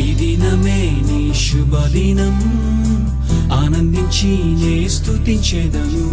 ఈ దినమే నీ శుభదినం, ఆనందించి నే స్తుతించెదను.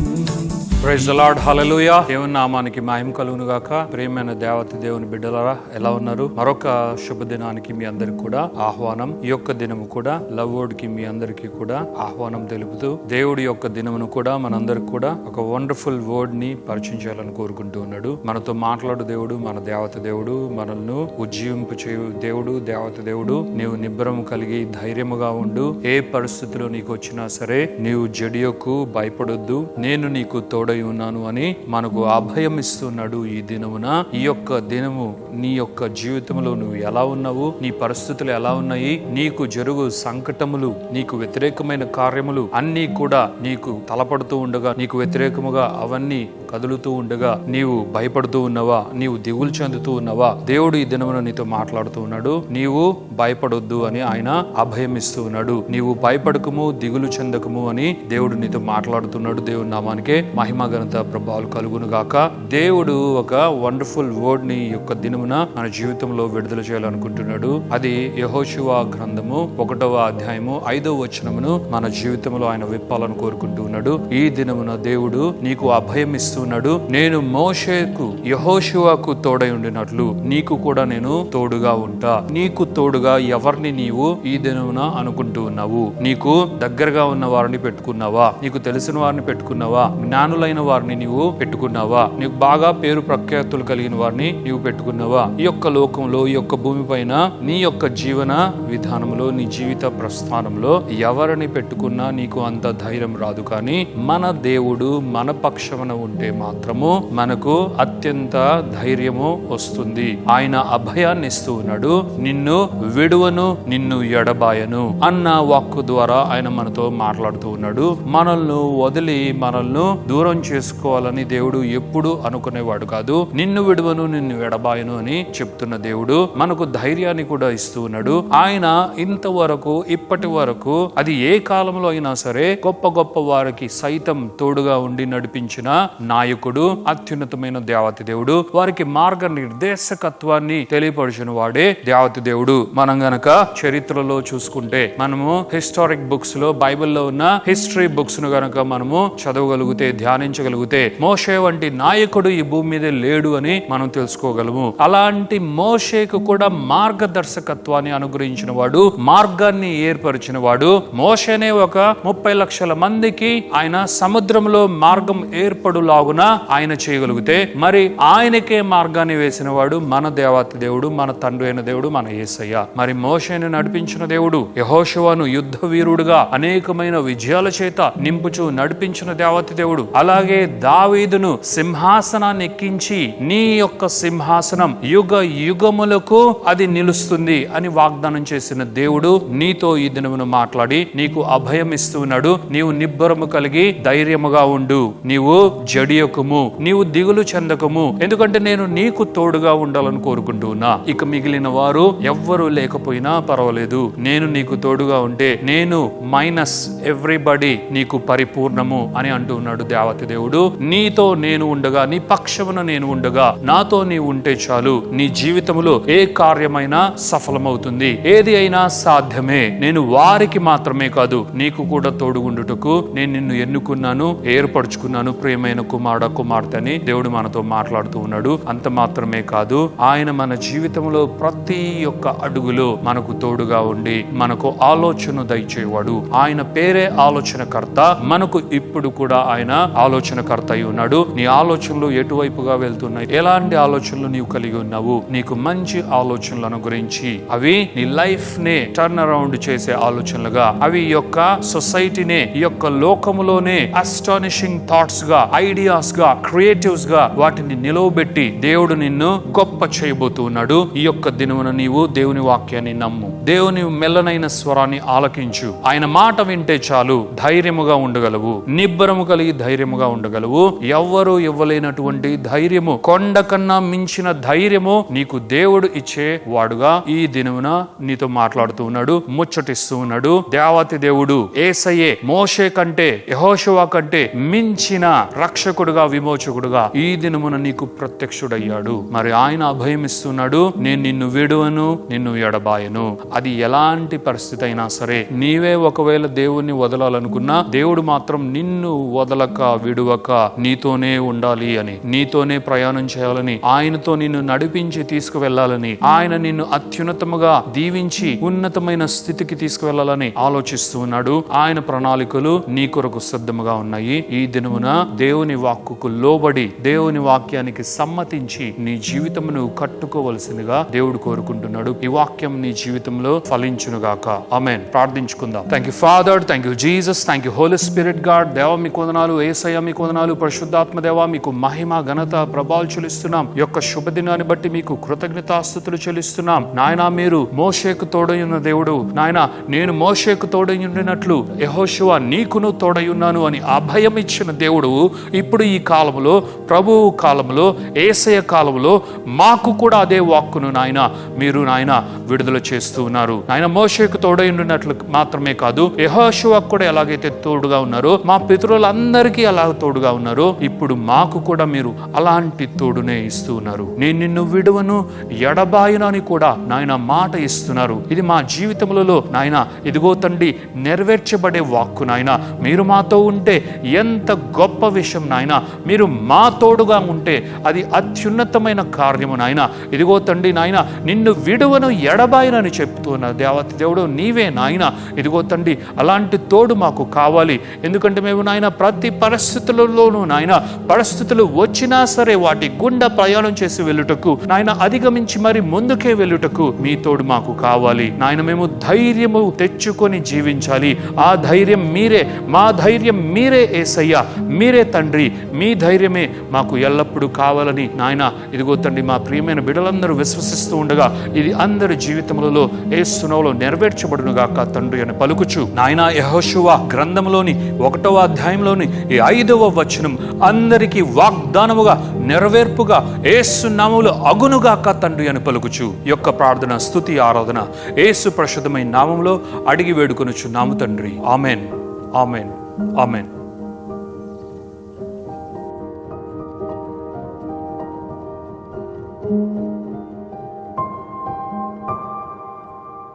ప్రైజ్ ది లార్డ్, హల్లెలూయా. దేవుని నామానికి మహిమ కలుగును గాక. ప్రియమైన దేవత దేవుని బిడ్డలారా, ఎలా ఉన్నారు? మరొక శుభదినానికి మీ అందరికి కూడా ఆహ్వానం. ఈ యొక్క దినము కూడా లవ్ వర్డ్ కి మీ అందరికి కూడా ఆహ్వానం తెలుపుతూ, దేవుడి యొక్క దినమును కూడా మనందరికి కూడా ఒక వండర్ఫుల్ వర్డ్ ని పరిచయం చేయాలని కోరుకుంటూ ఉన్నాడు. మనతో మాట్లాడు దేవుడు, మన దేవత దేవుడు, మనల్ని ఉజ్జీవింపు చేయు దేవుడు, దేవత దేవుడు. నీవు నిబ్బరము కలిగి ధైర్యముగా ఉండు. ఏ పరిస్థితిలో నీకు వచ్చినా సరే నీవు జడియకు భయపడొద్దు, నేను నీకు తోడై ఉన్నాను అని మనకు అభయం ఇస్తున్నాడు. ఈ దినమున, ఈ యొక్క దినము నీ యొక్క జీవితంలో నువ్వు ఎలా ఉన్నావు, నీ పరిస్థితులు ఎలా ఉన్నాయి, నీకు జరుగు సంకటములు, నీకు వ్యతిరేకమైన కార్యములు అన్నీ కూడా నీకు తలపడుతూ ఉండగా, నీకు వ్యతిరేకముగా అవన్నీ కదులుతూ ఉండగా నీవు భయపడుతూ ఉన్నావా, నీవు దిగులు చెందుతూ ఉన్నావా? దేవుడు ఈ దినమున నీతో మాట్లాడుతూ ఉన్నాడు. నీవు భయపడొద్దు అని ఆయన అభయం ఇస్తూ ఉన్నాడు. నీవు భయపడకము, దిగులు చెందకము అని దేవుడు నీతో మాట్లాడుతున్నాడు. దేవుని నామానికే మహిమ ఘనత ప్రభావాలు కలుగును గాక. దేవుడు ఒక వండర్ఫుల్ వర్డ్ ని యొక్క దినమున మన జీవితంలో విడుదల చేయాలనుకుంటున్నాడు. అది యెహోషువ గ్రంథము 1వ అధ్యాయము 5వ వచనమును మన జీవితంలో ఆయన విప్పాలని కోరుకుంటూ ఉన్నాడు. ఈ దినమున దేవుడు నీకు అభయం ఇస్తున్నాడు. నేను మోషేకు యెహోషువకు తోడై ఉండినట్లు నీకు కూడా నేను తోడుగా ఉంటా. నీకు తోడుగా ఎవరిని నీవు ఈ దినమున అనుకుంటూ ఉన్నావు? నీకు దగ్గరగా ఉన్న వారిని పెట్టుకున్నావా? నీకు తెలిసిన వారిని పెట్టుకున్నావా? జ్ఞానులైన వారిని నీవు పెట్టుకున్నావా? నీకు బాగా పేరు ప్రఖ్యాతులు కలిగిన వారిని నీవు పెట్టుకున్నావా? ఈ యొక్క లోకంలో, ఈ యొక్క భూమి పైన నీ యొక్క జీవన విధానంలో, నీ జీవిత ప్రస్థానంలో ఎవరిని పెట్టుకున్నా నీకు అంత ధైర్యం రాదు. కానీ మన దేవుడు మన పక్షమున ఉంటే మాత్రము మనకు అత్యంత ధైర్యము వస్తుంది. ఆయన అభయాన్ని ఇస్తూ ఉన్నాడు. నిన్ను విడువను, నిన్ను ఎడబాయను అన్న వాక్కు ద్వారా ఆయన మనతో మాట్లాడుతూ ఉన్నాడు. మనల్ని వదిలి మనల్ని దూరం చేసుకోవాలని దేవుడు ఎప్పుడు అనుకునేవాడు కాదు. నిన్ను విడువను, నిన్ను ఎడబాయను అని చెప్తున్న దేవుడు మనకు ధైర్యాన్ని కూడా ఇస్తూ ఉన్నాడు. ఆయన ఇంతవరకు, ఇప్పటి వరకు, అది ఏ కాలంలో అయినా సరే గొప్ప గొప్ప వారికి సైతం తోడుగా ఉండి నడిపించిన నాయకుడు, అత్యున్నతమైన దేవత దేవుడు. వారికి మార్గ నిర్దేశకత్వాన్ని తెలియపరిచిన వాడే దేవత దేవుడు. మనం గనక చరిత్రలో చూసుకుంటే, మనము హిస్టారిక్ బుక్స్ లో, బైబిల్లో ఉన్న హిస్టరీ బుక్స్ ను గనక మనము చదవగలిగితే, ధ్యానించగలిగితే, మోషే వంటి నాయకుడు ఈ భూమి మీద లేడు అని మనం తెలుసుకోగలము. అలాంటి మోషేకు కూడా మార్గదర్శకత్వాన్ని అనుగ్రహించిన వాడు, మార్గాన్ని ఏర్పరిచిన వాడు. మోషేనే ఒక 30 లక్షల మందికి ఆయన సముద్రంలో మార్గం ఏర్పడులాగున ఆయన చేయగలిగితే, మరి ఆయనకే మార్గాన్ని వేసిన వాడు మన దేవత దేవుడు, మన తండ్రి అయిన దేవుడు, మన యేసయ్య. మరి మోషేను నడిపించిన దేవుడు, యెహోషువను యుద్ధ వీరుడుగా అనేకమైన విజయాల చేత నింపుచు నడిపించిన దేవత దేవుడు. అలాగే దావీదును సింహాసనాన్ని ఎక్కించి, నీ యొక్క సింహాసనం యుగ యుగములకు అది నిలుస్తుంది అని వాగ్దానం చేసిన దేవుడు నీతో ఈ దినమును మాట్లాడి నీకు అభయం ఇస్తున్నాడు. నీవు నిబ్బరము కలిగి ధైర్యముగా ఉండు, నీవు జడియకుము, నీవు దిగులు చెందకము, ఎందుకంటే నేను నీకు తోడుగా ఉండాలని కోరుకుంటున్నా. ఇక మిగిలిన వారు ఎవ్వరూ లేకపోయినా పర్వాలేదు, నేను నీకు తోడుగా ఉంటే నేను మైనస్ ఎవ్రీబడి నీకు పరిపూర్ణము అని అంటున్నాడు దేవత దేవుడు. నీతో నేను ఉండగా, నీ పక్షమున నేను ఉండగా, నాతో నీవు ఉంటే చాలు, నీ జీవితంలో ఏ కార్యమైనా సఫలమవుతుంది, ఏది అయినా సాధ్యమే. నేను వారికి మాత్రమే కాదు, నీకు కూడా తోడుగుండుటకు నేను నిన్ను ఎన్నుకున్నాను, ఏర్పరచుకున్నాను, ప్రియమైన కుమారుడ, కుమార్తె అని దేవుడు మనతో మాట్లాడుతూ ఉన్నాడు. అంత మాత్రమే కాదు, ఆయన మన జీవితంలో ప్రతి ఒక్క అడుగులో మనకు తోడుగా ఉండి మనకు ఆలోచన దయచేవాడు. ఆయన పేరే ఆలోచనకర్త. మనకు ఇప్పుడు కూడా ఆయన ఆలోచనకర్త అయి ఉన్నాడు. నీ ఆలోచనలు ఎటువైపుగా వెళ్తున్నాయి, ఎలాంటి ఆలోచనలు నీవు కలిగి ఉన్నావు? నీకు మంచి ఆలోచనలను గురించి, అవి నీ లైఫ్ నే టర్న్ అరౌండ్ చేసే ఆలోచనలుగా, అవి ఈ యొక్క సొసైటీనే, ఈ యొక్క లోకములోనే అస్టానిషింగ్ థాట్స్ గా, ఐడియాస్ గా, క్రియేటివ్స్ గా వాటిని నిలవబెట్టి దేవుడు నిన్ను గొప్ప చేయబోతూ ఉన్నాడు. ఈ యొక్క దినమున నీవు దేవుని వాక్యాన్ని నమ్ము, దేవుని మెల్లనైన స్వరాన్ని ఆలకించు. ఆయన మాట వింటే చాలు, ధైర్యముగా ఉండగలవు, నిబ్బరము కలిగి ధైర్యముగా ధైర్యముగా ఉండగలవు. ఎవ్వరూ ఇవ్వలేనటువంటి ధైర్యము, కొండ కన్నా మించిన ధైర్యము నీకు దేవుడు ఇచ్చే వాడుగా ఈ దినమున నీతో మాట్లాడుతూ ఉన్నాడు, ముచ్చటిస్తూ ఉన్నాడు. దేవాతి దేవుడు యేసయ్యే మోషే కంటే, యెహోషువ కంటే మించిన రక్షకుడుగా, విమోచకుడుగా ఈ దినమున నీకు ప్రత్యక్షుడయ్యాడు. మరి ఆయన అభయం ఇస్తున్నాడు, నేను నిన్ను విడువను, నిన్ను ఎడబాయను. అది ఎలాంటి పరిస్థితి అయినా సరే, నీవే ఒకవేళ దేవుణ్ణి వదలాలనుకున్నా దేవుడు మాత్రం నిన్ను వదలక విడువక నీతోనే ఉండాలి అని, నీతోనే ప్రయాణం చేయాలని, ఆయనతో నిన్ను నడిపించి తీసుకువెళ్లాలని, ఆయన నిన్ను అత్యున్నతముగా దీవించి ఉన్నతమైన స్థితికి తీసుకువెళ్లాలని ఆలోచిస్తూ ఉన్నాడు. ఆయన ప్రణాళికలు నీ కొరకు సిద్ధముగా ఉన్నాయి. ఈ దినమున దేవుని వాక్కుకు లోబడి, దేవుని వాక్యానికి సమ్మతించి నీ జీవితమును కట్టుకోవలసిందిగా దేవుడు కోరుకుంటున్నాడు. ఈ వాక్యం నీ జీవితంలో ఫలించునుగాక. ఆమేన్. ప్రార్థించుకుందాం. Thank you Father, thank you Jesus, thank you Holy Spirit God. దేవ మీకు వందనాలు, యేసయ్య మీకు వందనాలు, పరిశుద్ధాత్మ దేవ మీకు మహిమ, ఘనత, ప్రభావాలు చెల్లిస్తున్నాం. ఈ యొక్క శుభదినాన్ని బట్టి మీకు కృతజ్ఞతాస్తుతులు చెల్లిస్తున్నాం. నాయన, మీరు మోషేకు తోడై ఉన్న దేవుడు. నాయన, నేను మోషేకు తోడై ఉండినట్లు యెహోషువ నీకును తోడై ఉన్నాను అని అభయం ఇచ్చిన దేవుడు ఇప్పుడు ఈ కాలంలో, ప్రభువు కాలంలో, యేసయ్య కాలంలో మాకు కూడా అదే వాక్కును నాయన మీరు నాయన విడుదల చేస్తూ ఉన్నారు. నాయన, మోషేకు తోడై ఉండినట్లు మాత్రమే కాదు, యెహోషువకు కూడా ఎలాగైతే తోడుగా ఉన్నారో, మా పితరులందరికీ అలా తోడుగా ఉన్నారో, ఇప్పుడు మాకు కూడా మీరు అలాంటి తోడునే ఇస్తూ ఉన్నారు. నేను నిన్ను విడువను, ఎడబాయను అని కూడా నాయన మాట ఇస్తున్నారు. ఇది మా జీవితములలో నాయన ఇదిగో తండ్రి నెరవేర్చబడే వాక్కు. నాయన, మీరు మాతో ఉంటే ఎంత గొప్ప విషయం నాయన. మీరు మా తోడుగా ఉంటే అది అత్యున్నతమైన కార్యము నాయన. ఇదిగో తండ్రి నాయన, నిన్ను విడువను, ఎడబాయనని చెప్తున్న దేవత దేవుడు నీవే నాయన. ఇదిగో తండ్రి, అలాంటి తోడు మాకు కావాలి. ఎందుకంటే మేము నాయన ప్రతి పరిస్థితులలోనూ నాయన, పరిస్థితులు వచ్చినా సరే వాటి గుండా ప్రయాణం చేసి వెళ్ళుటకు నాయన, అధిగమించి మరి ముందుకే వెళ్ళుటకు మీ తోడు మాకు కావాలి నాయన. మేము ధైర్యము తెచ్చుకొని జీవించాలి. ఆ ధైర్యం మీరే, మా ధైర్యం మీరే యేసయ్య, మీరే తండ్రి. మీ ధైర్యమే మాకు ఎల్లప్పుడూ కావాలని నాయన ఇదిగో తండ్రి మా ప్రియమైన బిడ్డలందరూ విశ్వసిస్తూ ఉండగా ఇది అందరి జీవితములలో యేసు నామములో నెరవేర్చబడునుగాక తండ్రి అని పలుకుచు నాయన, యెహోషువ గ్రంథంలోని 1వ అధ్యాయంలోని ఈ 5వ వచనం అందరికీ వాగ్దానముగా నెరవేర్పుగా యేసు నామములో అగునుగాక తండ్రి అని పలుకుచు ఈ యొక్క ప్రార్థన, స్తుతి, ఆరాధన యేసు పరిశుద్ధమైన నామములో అడిగి వేడుకొనుచున్నాము తండ్రి. Amen, amen, amen.